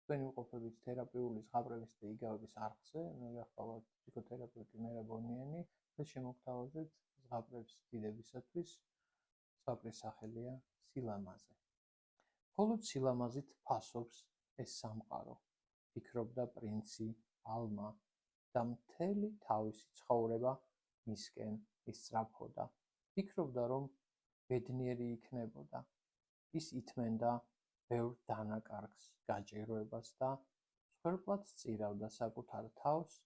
თქვენი მყოფებით თერაპიული ზღაპრების და იგავების არხზე, მოგახსოვთ ფსიქოთერაპევტი მერაბ ბონიანი და შემოგთავაზეთ ზღაპრებს დიდებისათვის. ზღაპრის სახელია სილამაზე. მხოლოდ სილამაზით ფასობს ეს სამყარო, ფიქრობდა პრინცი ალმა და მთელი თავისი ცხოვრება მისკენ ისწრაფოდა. ფიქრობდა, რომ ბედნიერი იქნებოდა. ის ითმენდა ბევრ დანაკარგს, გაჭირვებას და მსხვერპლად სწირავდა საკუთარ თავს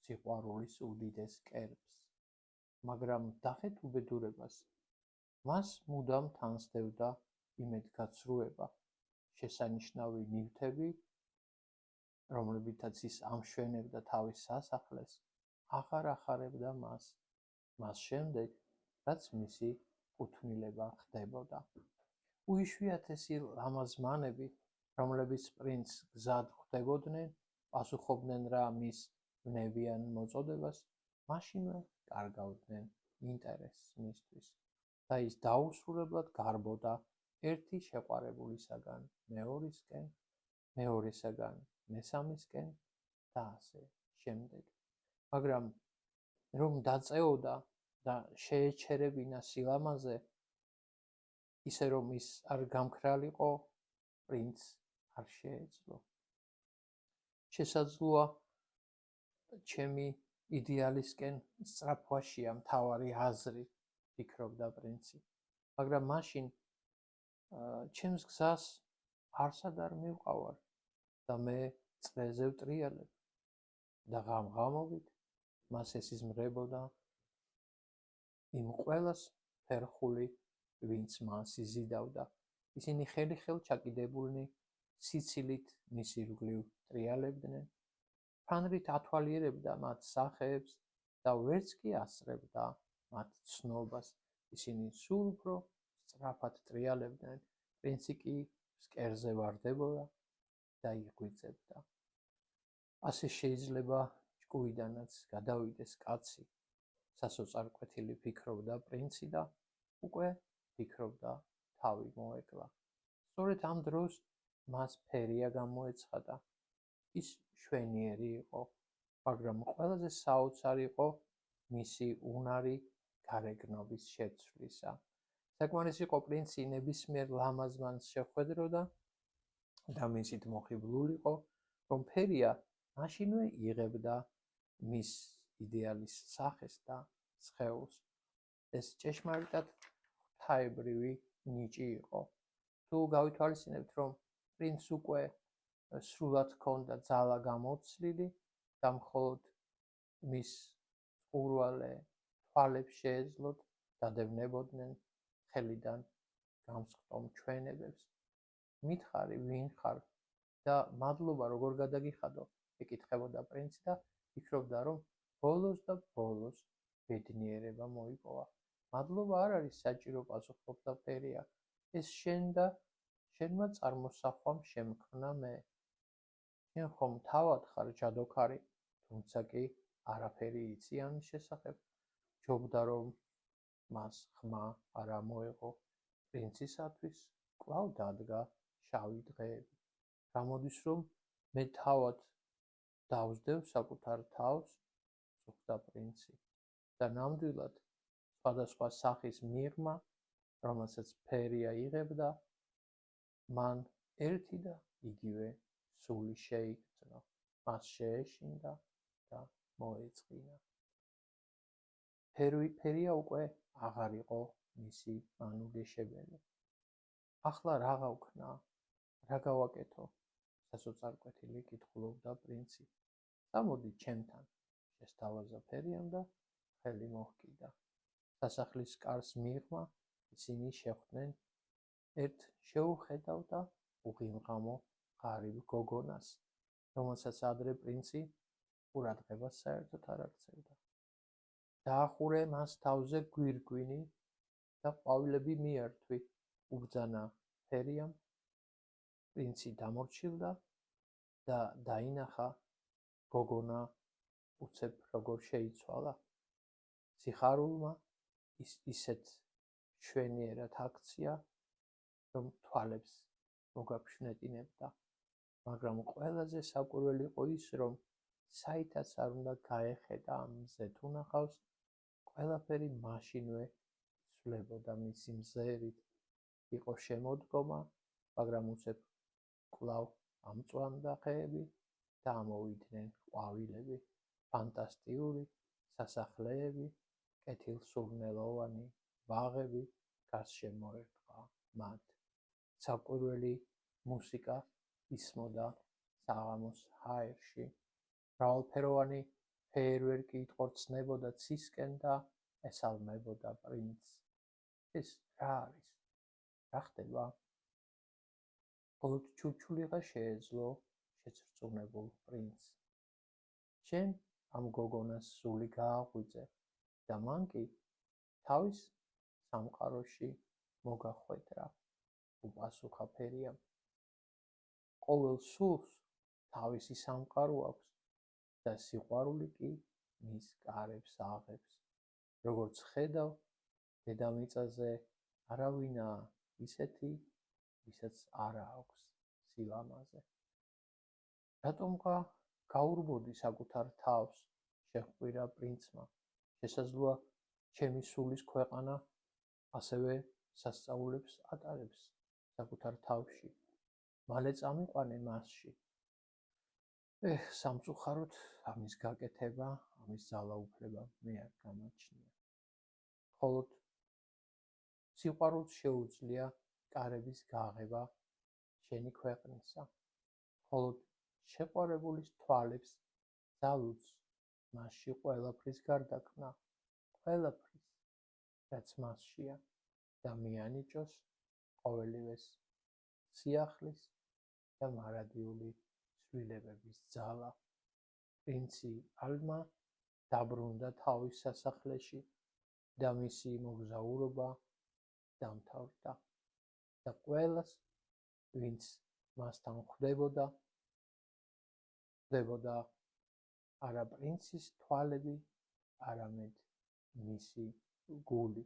სიყვარულის უდიდეს კერებს. მაგრამ დახეთ უბედურებას, მას მუდამ თანსდევდა იმედგაცრუება, შესანიშნავი ნივთები, რომლებითაც ის ამშვენებდა თავის სასახლეს, აღარ ახარებდა მას შემდეგ, რაც მისი კუთვნილება ხდებოდა. უიშვიათესი ლამაზმანები, რომლებიც პრინცს გზად ხვდებოდნენ, პასუხობდნენ რა მის ვნებიან მოწოდებას, მაშინვე კარგავდნენ ინტერესს მისთვის და ის დაუსრულებლად გარბოდა ერთი შეყვარებულისაგან მეორისკენ, მეორესაგან მესამისკენ და ასე შემდეგ. მაგრამ რომ დაწეოდა და შეეჩერებინა სილამაზე, ისე რომ ის არ გამქრალიყო, პრინცს არ შეეძლო. შესაძლოა ჩემი იდეალისკენ სწრაფვაშია მთავარი აზრი, ფიქრობდა პრინცი, მაგრამ მაშინ ჩემს გზას არსად არ მივყავარ და მე წრეზე ვტრიალებ და ღამ-ღამობით მას ესიზმრებოდა იმ ყველას ფერხული, ვინც მას იზიდავდა. ისინი ხელი-ხელ ჩაკიდებულნი სიცილით მის ირგვლივ ტრიალებდნენ, ფანრით ათვალიერებდა მათ სახეებს და ვერც კი ასწრებდა მათ ცნობას. ისინი სულ უფრო სწრაფად ტრიალებდნენ, პრინცი კი ფსკერზე ვარდებოდა და იღვიძებდა. ასე შეიძლება ჭკუიდანაც გადავიდეს კაცი, სასოწარკვეთილი ფიქრობდა პრინცი და უკვე ფიქრობდა თავი მოეკლა. სწორედ ამ დროს მას ფერია გამოეცხადა. ის შვენიერი იყო, მაგრამ ყველაზე საოცარი იყო მისი უნარი გარეგნობის შეცვლისა. საკმარისი იყო პრინცი ნებისმიერ ლამაზმანს შეხვედროდა და მისით მოხიბლულიყო, რომ ფერია მაშინვე იღებდა მის იდეალის სახეს და სხეულს. ეს ჭეშმარიტად ღვთაებრივი ნიჭი იყო. თუ გავითვალისწინებთ, რომ პრინცს უკვე სრულად ჰქონდა ძალა გამოცლილი და მხოლოდ მის ყურვალე თვალებს შეეძლოთ დადევნებოდნენ ხელიდან გამსხტომ ჩვენებებს. მითხარი ვინ ხარ და მადლობა როგორ გადაგიხადო, ეკითხებოდა პრინცი და ფიქრობდა, რომ ბოლოს და ბოლოს ბედნიერება მოიპოვა. მადლობა არ არის საჭირო, პასუხობდა ფერია, ეს შენ და შენმა წარმოსახვამ შემქმნა მე. შენ ხომ თავად ხარ ჯადოქარი, თუმცა კი არაფერი იცი ამის შესახებ. ჯობდა რომ მას ხმა არ ამოეღო. პრინცისათვის კვლავ დადგა შავი დღეები. გამოდის, რომ მე თავად დავსდევ საკუთარ თავს, წუხდა პრინცი და ნამდვილად სხვადასხვა სახის მიღმა, რომელსაც ფერია იღებდა, მან ერთი და იგივე სული შეიგრძნო, მას შეეშინდა და მოეწყინა. ფერია უკვე აღარ იყო მისი მანუგეშებელი. ახლა რა გავქნა, რა გავაკეთო, სასოწარკვეთილი კითხულობდა პრინცი. წამოდი ჩემთან, შესთავაზა ფერიამ და ხელი მოჰკიდა. სასახლის კარს მიღმა ისინი შეხვდნენ ერთ შეუხედავ და უღიმღამო ღარიბ გოგონას, რომელსაც ადრე პრინცი ყურადღებას საერთოდ არ აქცევდა. დაახურე მას თავზე გვირგვინი და ყვავილები მიართვი, უბრძანა ფერიამ. პრინცი დამორჩილდა და დაინახა გოგონა უცებ როგორ შეიცვალა. სიხარულმა ისეთ შვენიერად აქცია, რომ თვალებს მოგაფშნეტინებდა. მაგრამ ყველაზე საკვირველი იყო ის, რომ საითაც არ უნდა გაეხედა ამ მზეთ უნახავს, ყველაფერი მაშინვე ცვლებოდა მისი მზერით. იყო შემოდგომა, მაგრამ უცებ კვლავ ამწვანდა ხეები და ამოვიდნენ ყვავილები, ფანტასტიკური სასახლეები, კეთილსურნელოვანი ბაღები, გარს შემოერტყა მათ. საკვირველი მუსიკა ისმოდა საღამოს ჰაერში, მრავალფეროვანი ფეიერვერკი იტყორცნებოდა ცისკენ და ესალმებოდა პრინცს. ეს რა არის? რა ხდება? მხოლოდ ჩურჩულიღა შეეძლო შეცრწუნებულ პრინცს. შენ ამ გოგონას სული გააღვიძე და მან კი თავის სამყაროში მოგახვედრა, უპასუხა ფერიამ. ყოველ სულს თავისი სამყარო აქვს და სიყვარული კი მის კარებს აღებს. როგორც ხედავ, დედამიწაზე არავინაა ისეთი, ვისაც არ აქვს სილამაზე. რატომღა გაურბოდი საკუთარ თავს? შეჰყვირა პრინცმა. შესაძლოა ჩემი სულის ქვეყანა ასევე სასწაულებს ატარებს საკუთარ თავში. მალე წამიყვანე მასში. სამწუხაროდ ამის გაკეთება, ამის ძალაუფლება მე არ გამაჩნია. მხოლოდ სიყვარულს შეუძლია კარების გაღება შენი ქვეყნისა. მხოლოდ შეყვარებულის თვალებს ძალუძს მასში ყველაფრის გარდაქმნა, ყველაფრის, რაც მასშია და მიანიჭოს ყოველივეს სიახლის და მარადიული ცვლილებების ძალა. პრინცი ალმა დაბრუნდა თავის სასახლეში და მისი მოგზაურობა დამთავრდა და ყველას, ვინც მასთან ხვდებოდა არა პრინცის თვალები, არამედ მისი გული,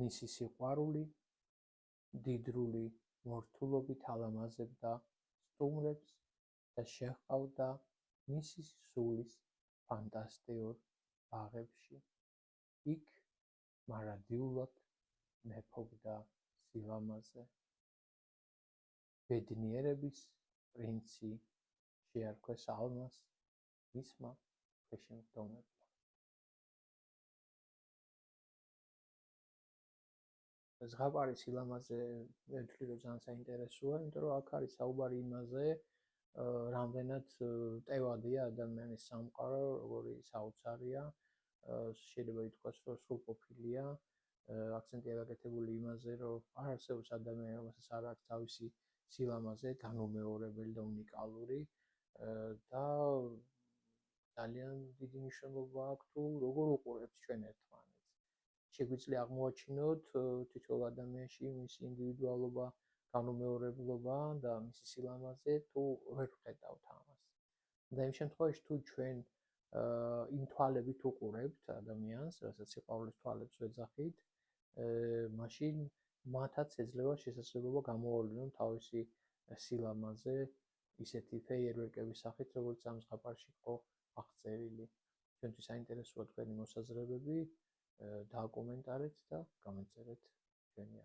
მისი სიყვარული მდიდრული მორთულობით ალამაზებდა სტუმრებს და შეჰყავდა მისი სულის ფანტასტიურ ბაღებში. იქ მარადიულად მეფობდა სილამაზე. ბედნიერების პრინცი შეარქვეს ალმას მისმა ქვეშემსდომებმა. ზღაპარი სილამაზე მე ვთვლი, რომ ძალიან საინტერესოა, იმიტომ რომ აქ არის საუბარი იმაზე, რამდენად ტევადია ადამიანის სამყარო, როგორი საოცარია, შეიძლება ითქვას, რომ სრულყოფილია. აქცენტია გაკეთებული იმაზე, რომ არ არსებობს ადამიანი, რომელსაც არ აქვს თავისი სილამაზე განუმეორებელი და უნიკალური და ძალიან დიდი მნიშვნელობა აქვს თუ როგორ უყურებთ ჩვენ ერთმანეთს. შეგვიძლია აღმოაჩინოთ თითოეულ ადამიანში მისი ინდივიდუალობა, განუმეორებლობა და მისი სილამაზე თუ ვერ ვხედავთ ამას. და იმ შემთხვევაში თუ ჩვენ იმ თვალებით უყურებთ ადამიანს, რასაც სიყვარულის თვალებს ვეძახით, მაშინ მათაც ეძლევა შესაძლებლობა გამოავლინონ თავისი სილამაზე ისეთი ფეიერვერკების სახით, როგორც ამ ზღაპარში იყო აღწერილი. ჩვენთვის საინტერესოა თქვენი მოსაზრებები, დააკომენტარეთ და გამეწერეთ ჩვენი